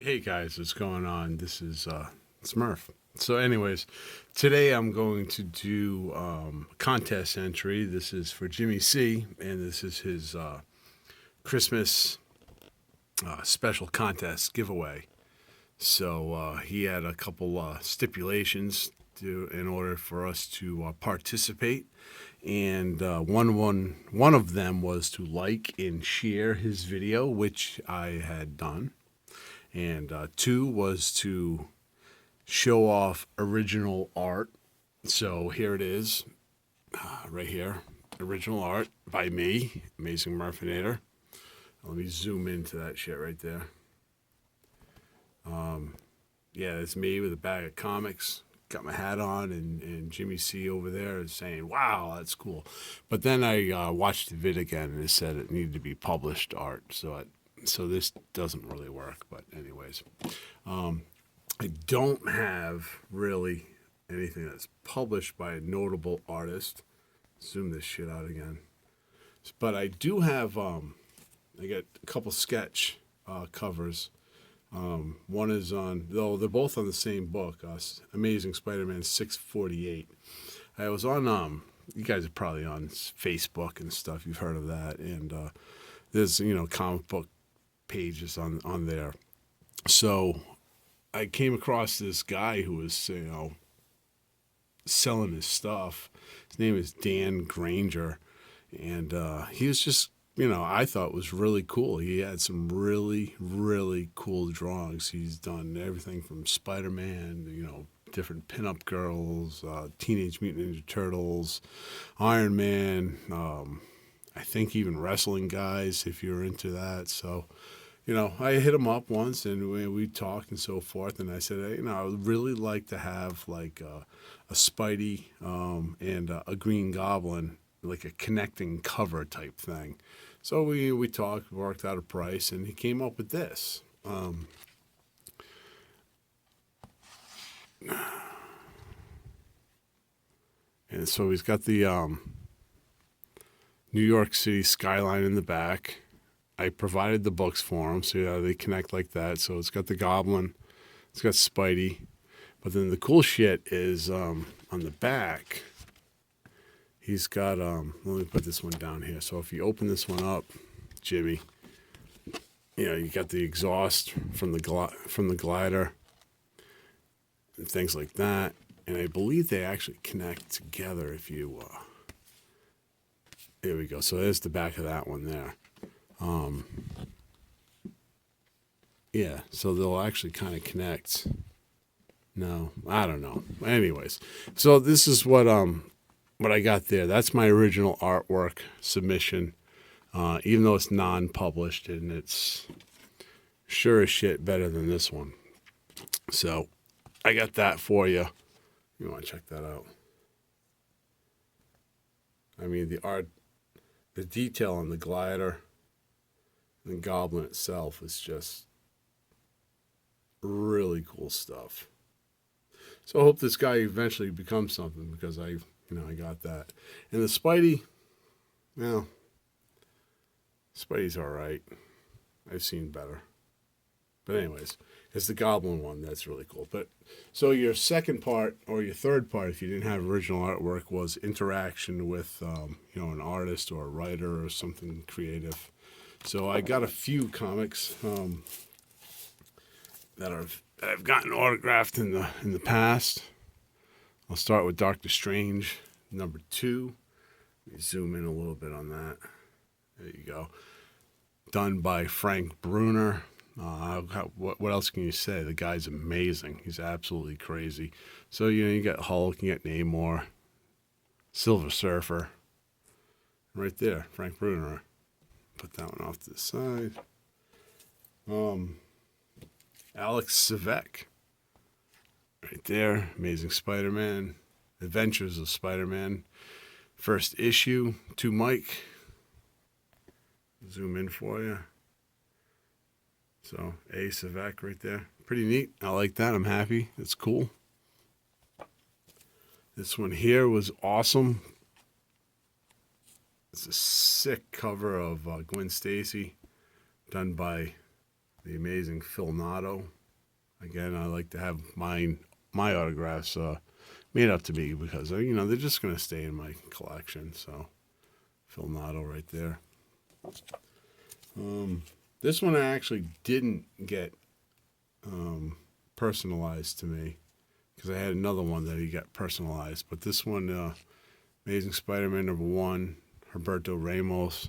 Hey guys, what's going on? This is Smurf. So, anyways, today I'm going to do contest entry. This is for Jimmy C, and this is his Christmas special contest giveaway. So he had a couple stipulations in order for us to participate, and one of them was to like and share his video, which I had done, and two was to show off original art. So here it is, right here, original art by me, Amazing Murphinator. Let me zoom into that shit right there. Yeah, it's me with a bag of comics. Got my hat on, and Jimmy C over there is saying, "Wow, that's cool." But then I watched the vid again, and it said it needed to be published art. So this doesn't really work. But anyways, I don't have really anything that's published by a notable artist. Zoom this shit out again. But I do have. I got a couple sketch covers. One is on, though they're both on the same book, Amazing Spider-Man 648. I was on, you guys are probably on Facebook and stuff. You've heard of that. And there's, comic book pages on there. So I came across this guy who was, selling his stuff. His name is Dan Granger. And he was just, I thought was really cool. He had some really, really cool drawings. He's done everything from Spider-Man, different pinup girls, Teenage Mutant Ninja Turtles, Iron Man, I think even wrestling guys, if you're into that. So, I hit him up once and we talked and so forth. And I said, hey, I would really like to have like a Spidey and a Green Goblin, like a connecting cover type thing. So we talked, worked out a price, and he came up with this. And so he's got the New York City skyline in the back. I provided the books for him, so they connect like that. So it's got the Goblin, it's got Spidey, but then the cool shit is on the back. He's got let me put this one down here. So if you open this one up, Jimmy, you got the exhaust from the glider and things like that. And I believe they actually connect together if you there we go. So there's the back of that one there. Yeah, so they'll actually kind of connect. No, I don't know. Anyways, so this is what I got there. That's my original artwork submission, even though it's non-published, and it's sure as shit better than this one. So I got that for you. You want to check that out? I mean, the art, the detail on the glider, the Goblin itself is just really cool stuff. So I hope this guy eventually becomes something because I got that. And the Spidey, well, Spidey's all right. I've seen better. But anyways, it's the Goblin one that's really cool. But so your second part or your third part, if you didn't have original artwork, was interaction with an artist or a writer or something creative. So I got a few comics that I've gotten autographed in the past. I'll start with Doctor Strange #2. Let me zoom in a little bit on that. There you go. Done by Frank Bruner. What else can you say? The guy's amazing. He's absolutely crazy. So you got Hulk, you got Namor, Silver Surfer, right there, Frank Bruner. Put that one off to the side. Alex Sevek, right there, Amazing Spider-Man, Adventures of Spider-Man, first issue. To Mike. Zoom in for you. So A. Sevek right there. Pretty neat. I like that. I'm happy. It's cool. This one here was awesome. It's a sick cover of Gwen Stacy, done by the amazing Phil Notto. Again, I like to have my autographs made up to me because they're just going to stay in my collection. So Phil Notto right there. This one I actually didn't get personalized to me because I had another one that he got personalized. But this one, Amazing Spider-Man #1, Humberto Ramos.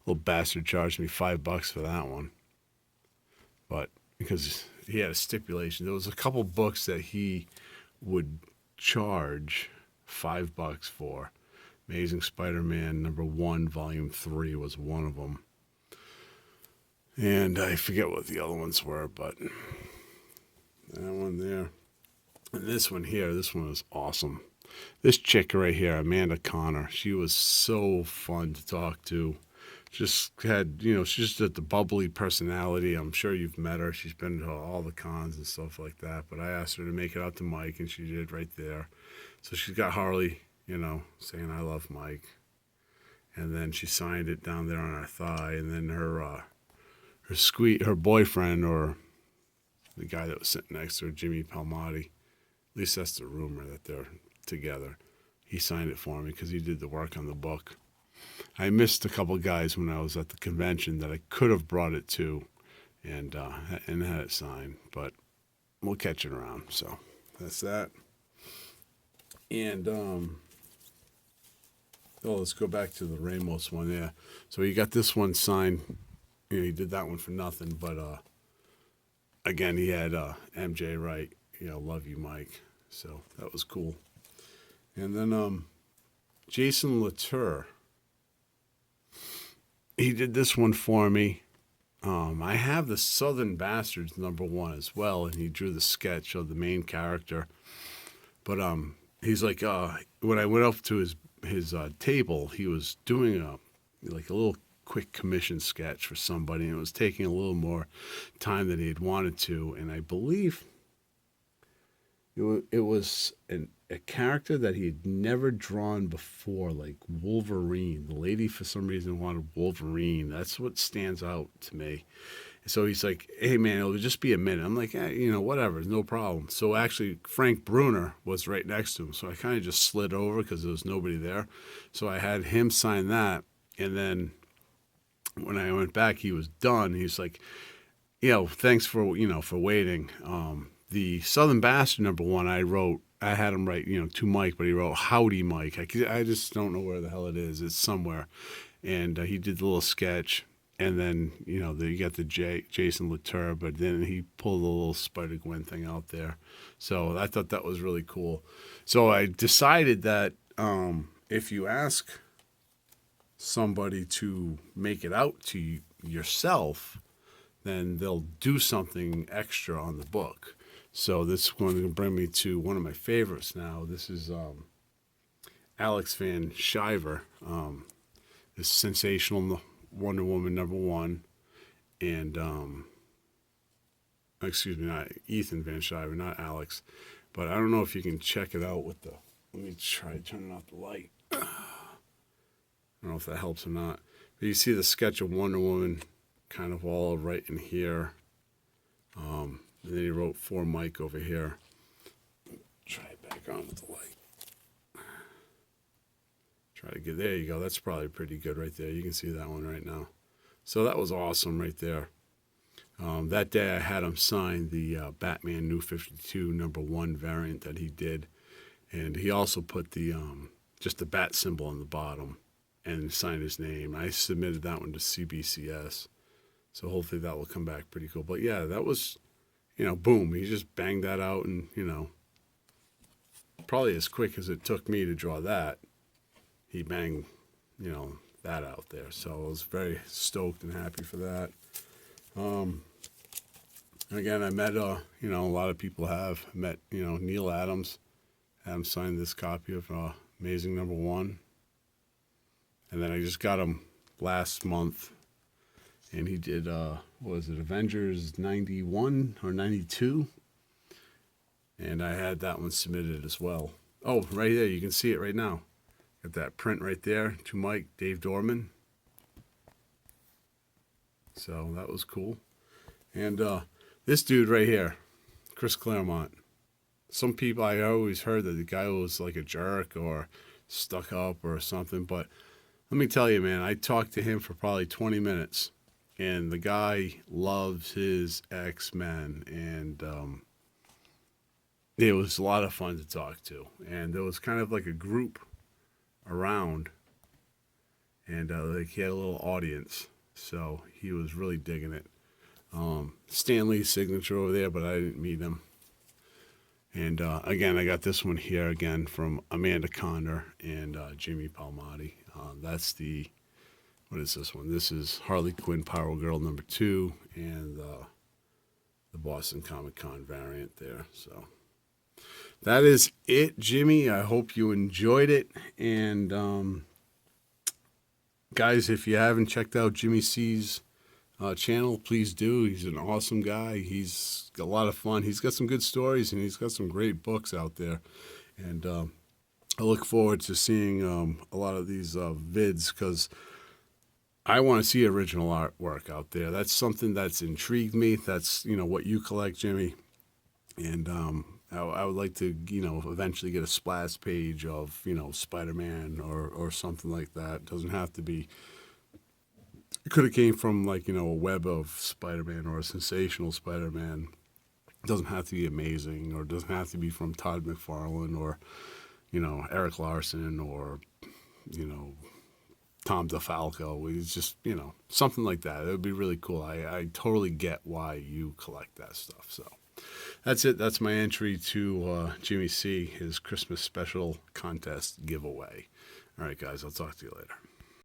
Little bastard charged me $5 for that one. But because he had a stipulation, there was a couple books that he would charge $5 for. Amazing Spider-Man #1, Volume 3 was one of them. And I forget what the other ones were, but that one there. And this one here, this one was awesome. This chick right here, Amanda Connor, she was so fun to talk to. Just had, she's just got the bubbly personality. I'm sure you've met her. She's been to all the cons and stuff like that. But I asked her to make it out to Mike, and she did right there. So she's got Harley, saying, "I love Mike." And then she signed it down there on her thigh. And then her boyfriend, or the guy that was sitting next to her, Jimmy Palmiotti, at least that's the rumor that they're together. He signed it for me because he did the work on the book. I missed a couple guys when I was at the convention that I could have brought it to and had it signed, but we'll catch it around. So that's that. And let's go back to the Ramos one. Yeah, so he got this one signed. He did that one for nothing, but again, he had MJ write, "Love you, Mike." So that was cool. And then Jason Latour, he did this one for me. I have the Southern Bastards #1 as well, and he drew the sketch of the main character. But he's like, when I went up to his table, he was doing a little quick commission sketch for somebody, and it was taking a little more time than he'd wanted to. And I believe it was a character that he had never drawn before, like Wolverine. The lady, for some reason, wanted Wolverine. That's what stands out to me. So he's like, "Hey, man, it'll just be a minute." I'm like, whatever, no problem. So actually, Frank Bruner was right next to him. So I kind of just slid over because there was nobody there. So I had him sign that. And then when I went back, he was done. He's like, "Thanks for, for waiting." The Southern Bastard #1, I had him write, to Mike, but he wrote "Howdy, Mike." I just don't know where the hell it is. It's somewhere. And he did the little sketch. And then, you got the Jason Latour, but then he pulled the little Spider-Gwen thing out there. So I thought that was really cool. So I decided that if you ask somebody to make it out to yourself, then they'll do something extra on the book. So this is going to bring me to one of my favorites now. This is Alex Van Sciver, this sensational Wonder Woman #1, and excuse me, not Ethan Van Sciver, not Alex, but I don't know if you can check it out with the. Let me try turning off the light. I don't know if that helps or not, but you see the sketch of Wonder Woman, kind of all right in here. And then he wrote "For Mike" over here. Try it back on with the light. Try to get, there you go. That's probably pretty good right there. You can see that one right now. So that was awesome right there. That day I had him sign the Batman New 52 #1 variant that he did. And he also put the just the bat symbol on the bottom and signed his name. I submitted that one to CBCS. So hopefully that will come back pretty cool. But yeah, that was, boom. He just banged that out and, probably as quick as it took me to draw that, he banged, that out there. So I was very stoked and happy for that. Again, I met, a lot of people have met, Neil Adams. Had him sign this copy of Amazing #1. And then I just got him last month. And he did, what was it, Avengers 91 or 92? And I had that one submitted as well. Oh, right there, you can see it right now. Got that print right there to Mike, Dave Dorman. So that was cool. And this dude right here, Chris Claremont. Some people, I always heard that the guy was like a jerk or stuck up or something. But let me tell you, man, I talked to him for probably 20 minutes. And the guy loves his X-Men. And it was a lot of fun to talk to. And there was kind of like a group around. And like he had a little audience. So he was really digging it. Stan Lee's signature over there, but I didn't meet him. And again, I got this one here again from Amanda Conner and Jimmy Palmiotti. That's the, what is this one? This is Harley Quinn Power Girl #2 and the Boston Comic Con variant there. So that is it, Jimmy. I hope you enjoyed it. And guys, if you haven't checked out Jimmy C's channel, please do. He's an awesome guy. He's got a lot of fun. He's got some good stories and he's got some great books out there. And I look forward to seeing a lot of these vids because I want to see original artwork out there. That's something that's intrigued me. That's, what you collect, Jimmy. And I would like to, eventually get a splash page of, Spider-Man or something like that. It doesn't have to be. It could have came from like, a web of Spider-Man or a sensational Spider-Man. It doesn't have to be amazing or it doesn't have to be from Todd McFarlane or, Eric Larson or, Tom DeFalco. It's just, something like that. It would be really cool. I totally get why you collect that stuff. So that's it. That's my entry to Jimmy C, his Christmas special contest giveaway. All right, guys, I'll talk to you later.